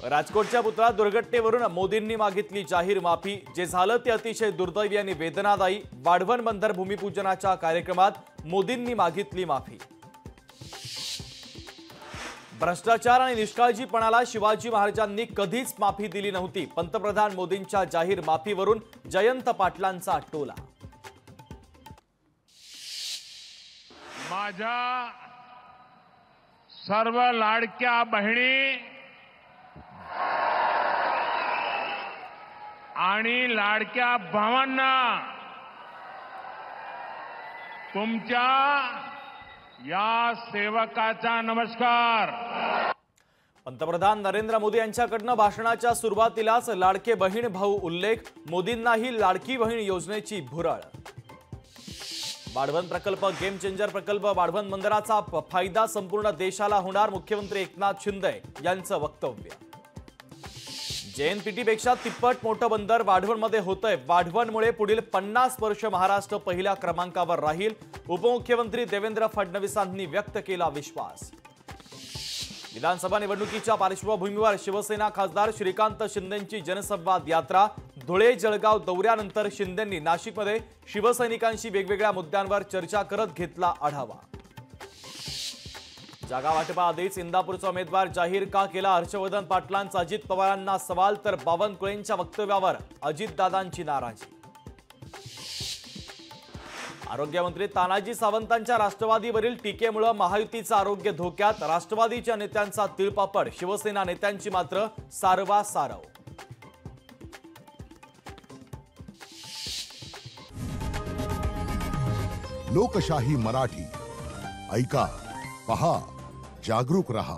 राजकोटच्या पुतळा दुर्घटनेवरून मोदींनी मागितली जाहीर माफी। जे झालं ते अतिशय दुर्दैवी आणि वेदनादायी। वाढवण बंदर भूमिपूजनाच्या कार्यक्रमात मोदींनी मागितली माफी। भ्रष्टाचार आणि निष्काळजीपणाला शिवाजी महाराजांनी कधीच माफी दिली नव्हती। पंतप्रधान मोदींच्या जाहीर माफीवरून जयंत पाटलांचा टोला। माझ्या सर्व लाडक्या बहिणी आणि लाडक्या भावांना तुमच्या या सेवकाचा नमस्कार। पंतप्रधान नरेंद्र मोदी यांच्याकडून भाषणाच्या सुरुवातीलाच लाडके बहीण भाऊ उल्लेख। मोदींनाही लाडकी बहीण योजनेची भुरळ। वाढवण प्रकल्प गेम चेंजर प्रकल्प। वाढवण बंदराचा फायदा संपूर्ण देशाला होणार। मुख्यमंत्री एकनाथ शिंदे यांचं वक्तव्य। JNPT पेक्षा तिप्पट मोठं बंदर वाढवणमध्ये होतंय। वाढवणमुळे पुढील 50 वर्ष महाराष्ट्र पहिल्या क्रमांकावर राहील। उपमुख्यमंत्री देवेंद्र फडणवीसांनी व्यक्त केला विश्वास। विधानसभा निवडणुकीच्या पार्श्वभूमीवर शिवसेना खासदार श्रीकांत शिंदेंची जनसंवाद यात्रा। धुळे जळगाव दौऱ्यानंतर शिंदेंनी नाशिकमध्ये शिवसैनिकांशी वेगवेगळ्या मुद्द्यांवर चर्चा करत घेतला आढावा। जागा वाटपाआधीच इंदापूरचा उमेदवार जाहीर का केला? हर्षवर्धन पाटलांचा अजित पवारांना सवाल, तर बावनकुळेंच्या वक्तव्यावर अजितदादांची नाराजी। आरोग्यमंत्री तानाजी सावंतांच्या राष्ट्रवादीवरील टीकेमुळे महायुतीचं आरोग्य धोक्यात। राष्ट्रवादीच्या नेत्यांचा तिळपापड, शिवसेना नेत्यांची मात्र सारवासारव। लोकशाही मराठी ऐका, पहा, जागरूक रहा।